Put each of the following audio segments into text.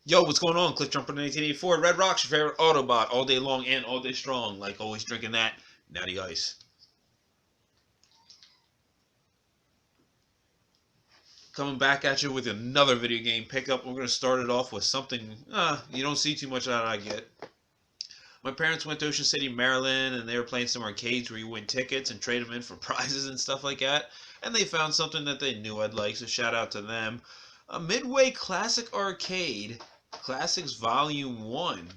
Yo, what's going on? Cliff Jumper 1984. Red Rock's your favorite Autobot, all day long and all day strong. Like always, drinking that natty ice. Coming back at you with another video game pickup. We're going to start it off with something you don't see too much out I get. My parents went to Ocean City, Maryland, and they were playing some arcades where you win tickets and trade them in for prizes and stuff like that. And they found something that they knew I'd like, so shout out to them. A Midway Classic Arcade Classics Volume 1.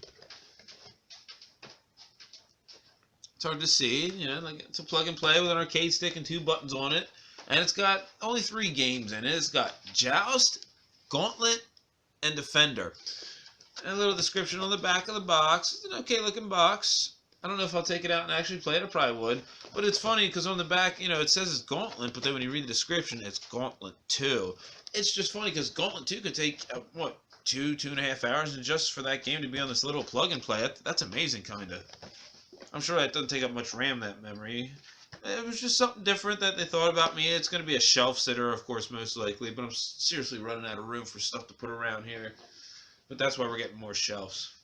It's hard to see, like it's a plug and play with an arcade stick and two buttons on it. And it's got only three games in it. It's got Joust, Gauntlet, and Defender. And a little description on the back of the box. It's an okay looking box. I don't know if I'll take it out and actually play it. I probably would. But it's funny because on the back, it says it's Gauntlet, but then when you read the description, it's Gauntlet 2. It's just funny because Gauntlet 2 could take, 2.5 hours, and just for that game to be on this little plug and play, that's amazing, kind of. I'm sure that doesn't take up much RAM, that memory. It was just something different that they thought about me. It's going to be a shelf sitter, of course, most likely, but I'm seriously running out of room for stuff to put around here. But that's why we're getting more shelves.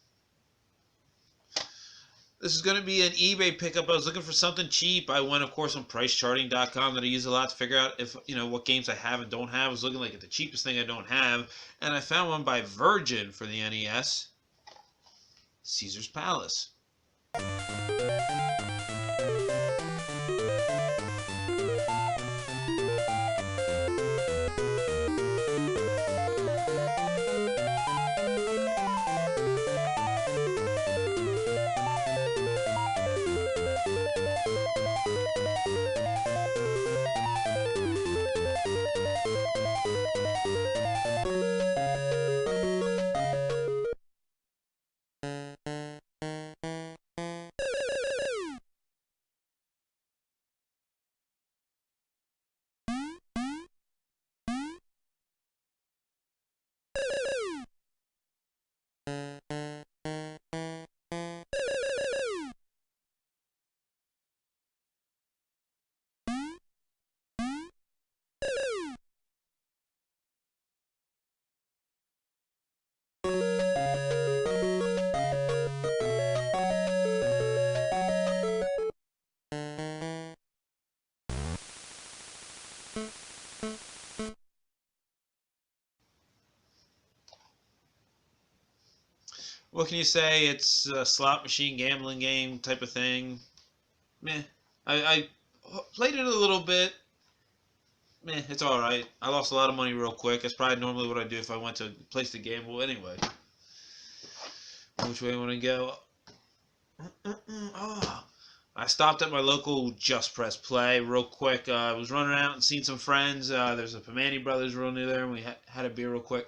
This is going to be an eBay pickup. I was looking for something cheap. I went, of course, on pricecharting.com that I use a lot to figure out if what games I have and don't have. I was looking like at the cheapest thing I don't have, and I found one by Virgin for the NES, Caesar's Palace. What can you say? It's a slot machine gambling game type of thing. Meh. I played it a little bit. Meh, it's alright. I lost a lot of money real quick. That's probably normally what I do if I went to a place to gamble anyway. Which way I want to go? Oh, I stopped at my local Just Press Play real quick. I was running out and seen some friends. There's a Pamani Brothers real near there, and we had a beer real quick.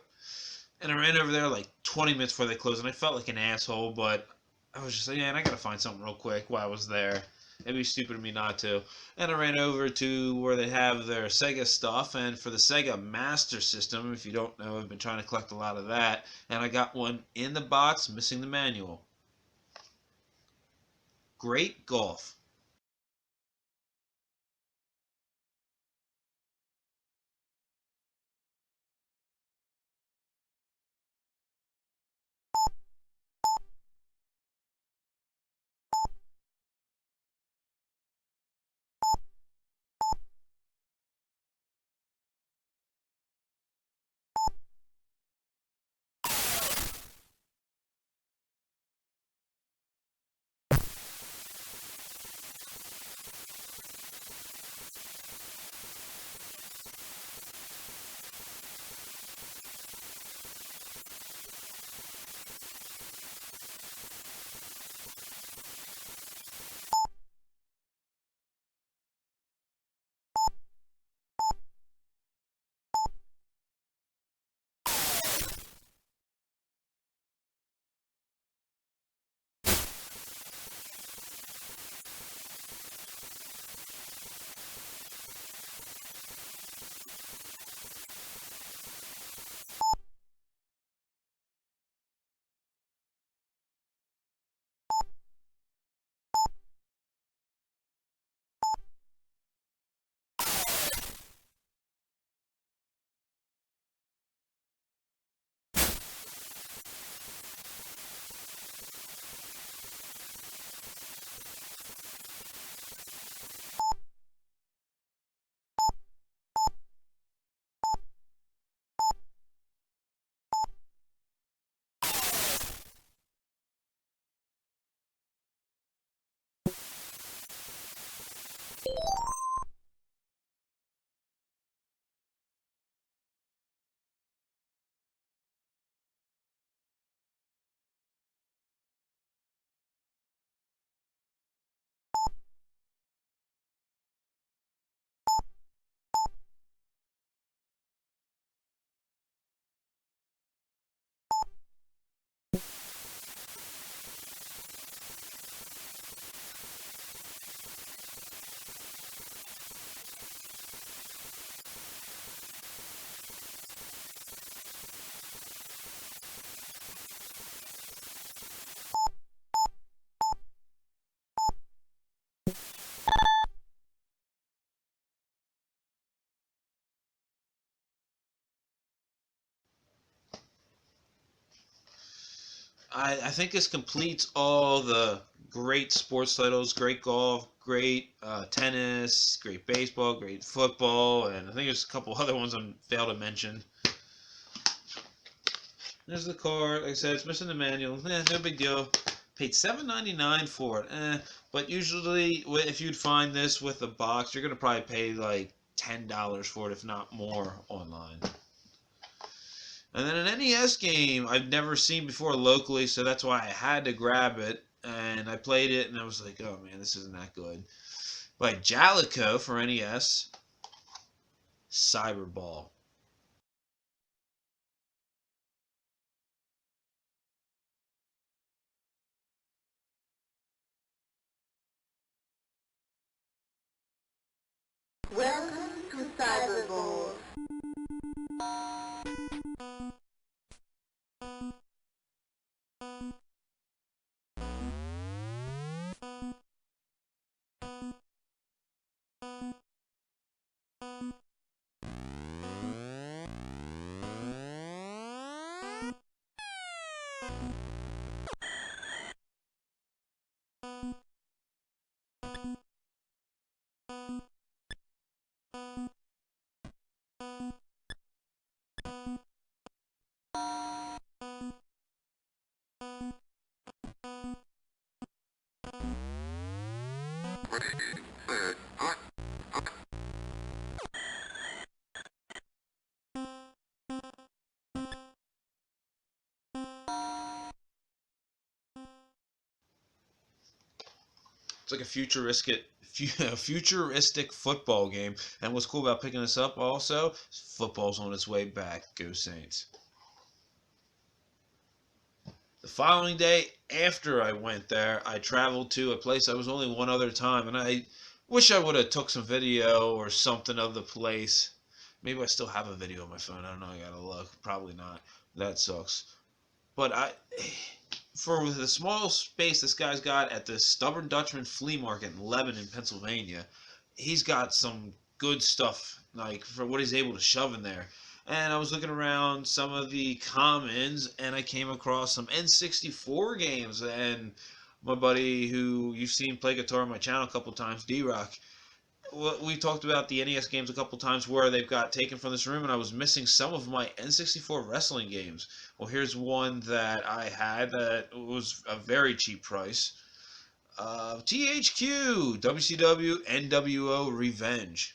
And I ran over there like 20 minutes before they closed, and I felt like an asshole, but I was just like, yeah, I gotta find something real quick while I was there. It'd be stupid of me not to. And I ran over to where they have their Sega stuff, and for the Sega Master System, if you don't know, I've been trying to collect a lot of that, and I got one in the box, missing the manual. Great Golf. I think this completes all the great sports titles, great golf, great tennis, great baseball, great football, and I think there's a couple other ones I failed to mention. There's the card. Like I said, it's missing the manual. No big deal. Paid $7.99 for it. But usually, if you'd find this with a box, you're gonna probably pay like $10 for it, if not more, online. And then an NES game I've never seen before locally, so that's why I had to grab it. And I played it, and I was like, oh man, this isn't that good. By Jalico for NES, Cyberball. Welcome to Cyberball. It's like a futuristic football game. And what's cool about picking this up also, football's on its way back. Go Saints. The following day after I went there, I traveled to a place I was only one other time, and I wish I would have took some video or something of the place. Maybe I still have a video on my phone. I don't know. I gotta look. Probably not. That sucks. But for the small space this guy's got at the Stubborn Dutchman Flea Market in Lebanon, Pennsylvania, he's got some good stuff, like for what he's able to shove in there. And I was looking around some of the commons, and I came across some N64 games. And my buddy, who you've seen play guitar on my channel a couple times, D-Rock, we talked about the NES games a couple times where they've got taken from this room, and I was missing some of my N64 wrestling games. Well, here's one that I had that was a very cheap price. THQ, WCW, NWO Revenge.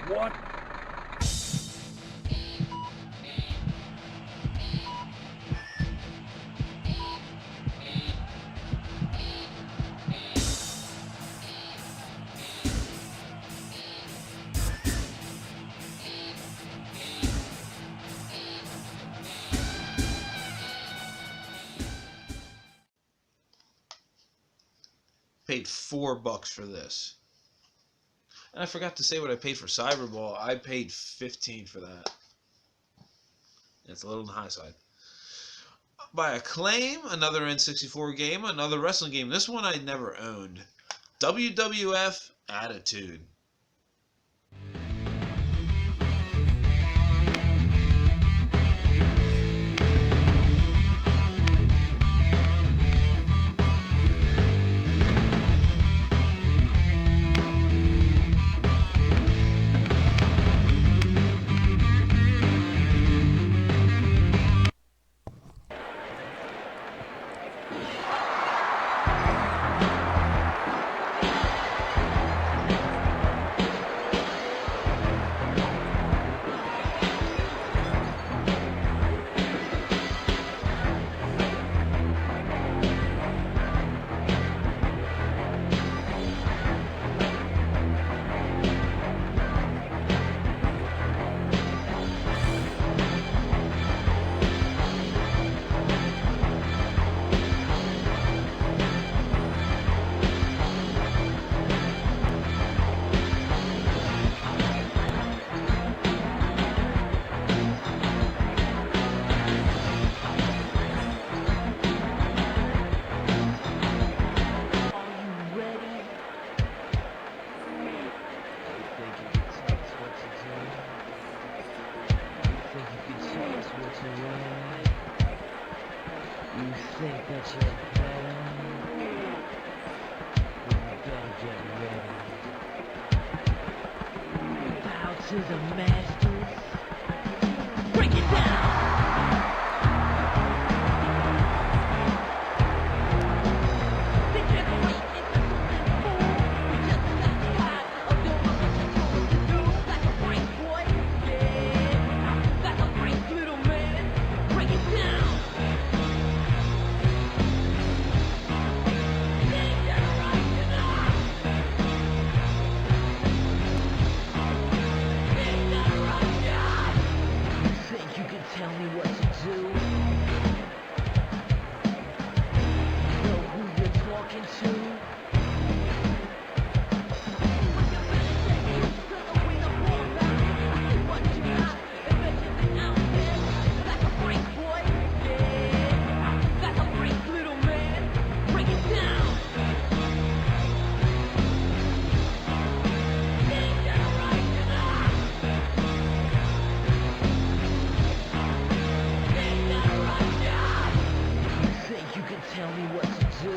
What? Paid $4 for this. And I forgot to say what I paid for Cyberball. I paid 15 for that. It's a little on the high side. By Acclaim, another N64 game, another wrestling game. This one I never owned. WWF Attitude. think that you're better? Well, you better get ready. Bow to the masters. Break it down! Tell me what to do. Know who you're talking to. Tell me what to do.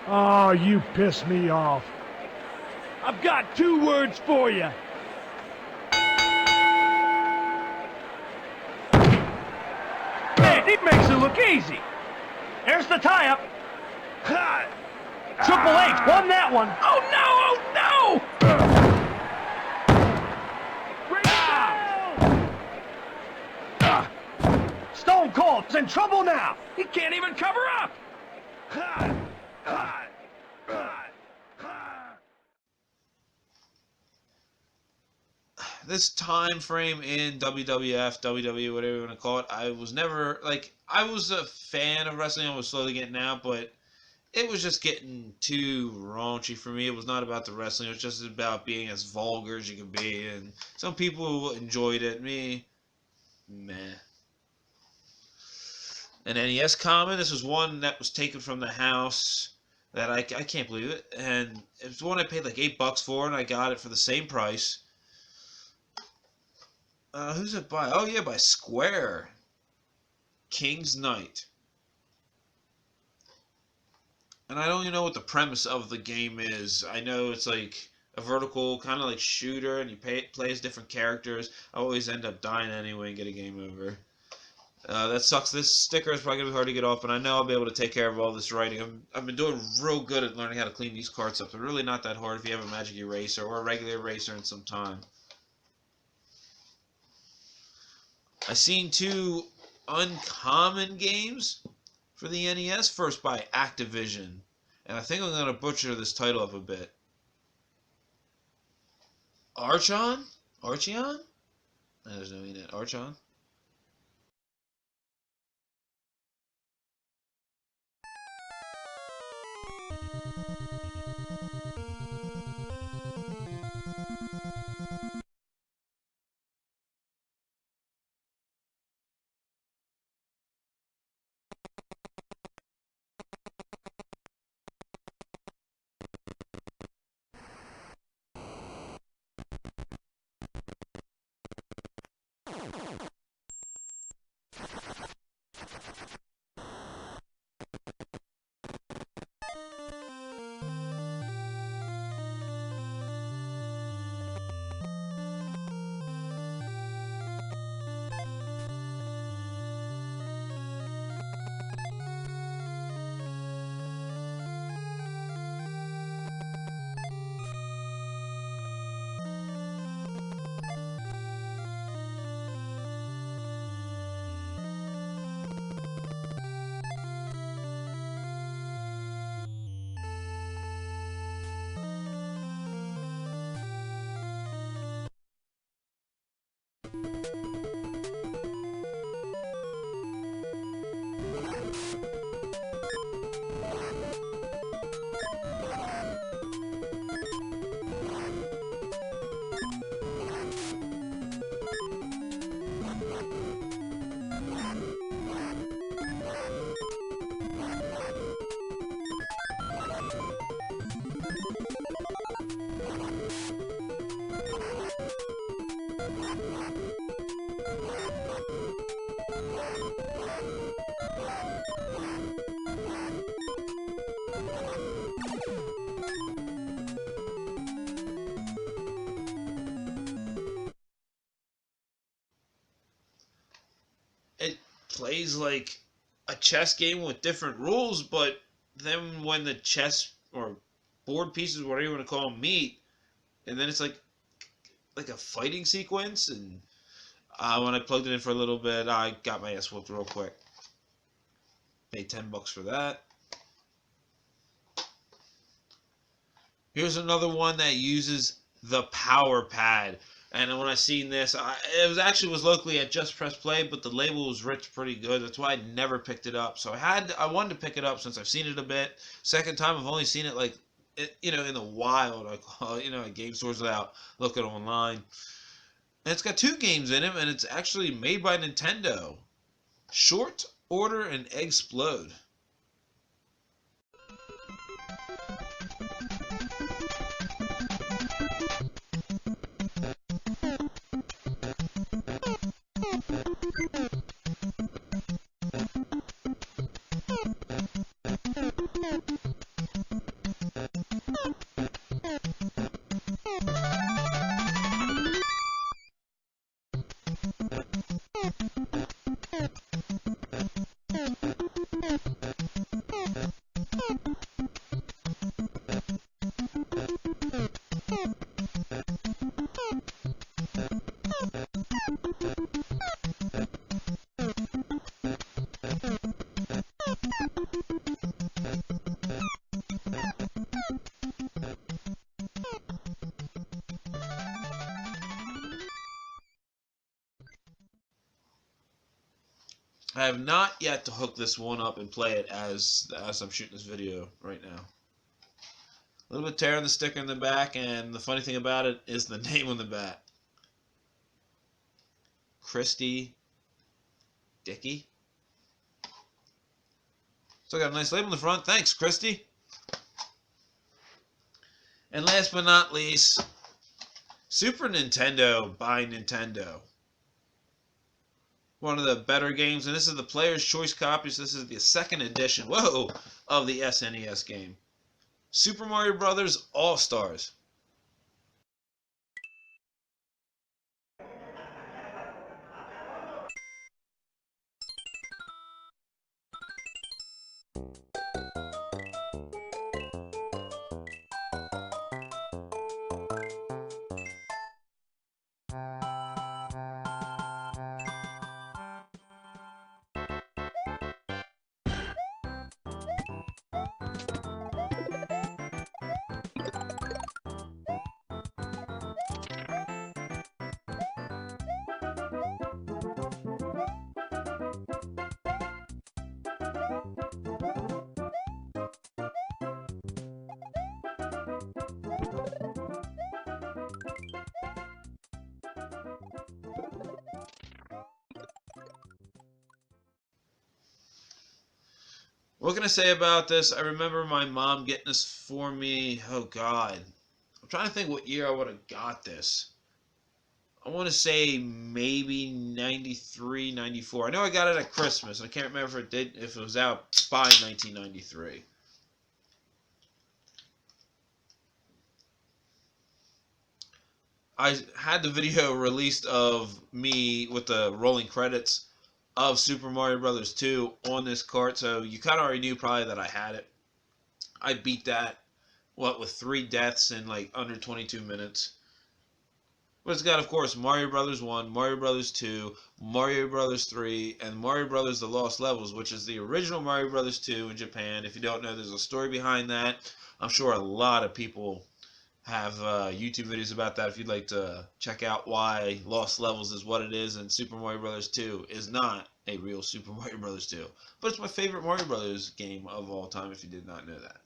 Oh, you piss me off. I've got 2 words for you. Man, he makes it look easy. There's the tie-up. Triple H won that one. Oh, no! Oh, no! Stone Cold's in trouble now. He can't even cover up. This time frame in WWF, WWE, whatever you want to call it, I was never I was a fan of wrestling. I was slowly getting out, but it was just getting too raunchy for me. It was not about the wrestling. It was just about being as vulgar as you could be, and some people enjoyed it. Me, meh. An NES common. This was one that was taken from the house. That I can't believe it, and it was one I paid like $8 for, and I got it for the same price. Who's it by? Oh yeah, by Square. King's Knight. And I don't even know what the premise of the game is. I know it's like a vertical kind of like shooter, and you play as different characters. I always end up dying anyway and get a game over. That sucks. This sticker is probably going to be hard to get off, but I know I'll be able to take care of all this writing. I've been doing real good at learning how to clean these cards up. They're really not that hard if you have a magic eraser or a regular eraser and some time. I've seen 2 uncommon games for the NES. First by Activision. And I think I'm going to butcher this title up a bit. Archon? Archeon? No, there's no E in it. Archon? plays like a chess game with different rules, but then when the chess or board pieces, whatever you want to call them, meet, and then it's like a fighting sequence. And when I plugged it in for a little bit, I got my ass whooped real quick. Paid $10 for that. Here's another one that uses the power pad. And when I seen this, it was locally at Just Press Play, but the label was written pretty good. That's why I never picked it up. So I wanted to pick it up since I've seen it a bit. Second time, I've only seen it like, in the wild. I call it, at game stores without looking online. And it's got 2 games in it, and it's actually made by Nintendo. Short Order and Explode. I have not yet to hook this one up and play it as I'm shooting this video right now. A little bit tear on the sticker in the back, and the funny thing about it is the name on the back. Christy Dickey. So I got a nice label in the front. Thanks, Christy. And last but not least, Super Nintendo by Nintendo. One of the better games, and this is the Player's Choice copy, so this is the 2nd edition, of the SNES game. Super Mario Brothers All-Stars. What can I say about this? I remember my mom getting this for me. Oh, God. I'm trying to think what year I would have got this. I want to say maybe 93, 94. I know I got it at Christmas. I can't remember if it was out by 1993. I had the video released of me with the rolling credits of Super Mario Brothers 2 on this cart, so you kind of already knew probably that I had it. I beat that, with 3 deaths in like under 22 minutes. But it's got, of course, Mario Brothers 1, Mario Brothers 2, Mario Brothers 3, and Mario Brothers The Lost Levels, which is the original Mario Brothers 2 in Japan. If you don't know, there's a story behind that. I'm sure a lot of people have YouTube videos about that if you'd like to check out why Lost Levels is what it is and Super Mario Bros. 2 is not a real Super Mario Bros. 2. But it's my favorite Mario Bros. Game of all time if you did not know that.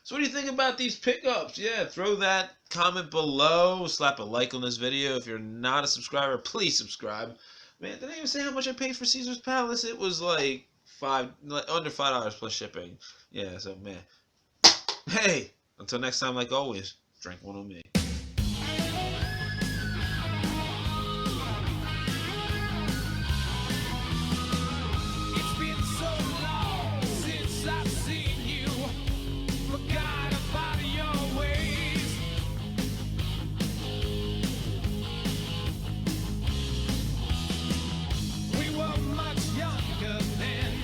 So what do you think about these pickups? Yeah, throw that comment below. Slap a like on this video. If you're not a subscriber, please subscribe. Man, did I even say how much I paid for Caesar's Palace? It was like under $5 plus shipping. Yeah, so man. Hey! Until next time, like always, drink one on me.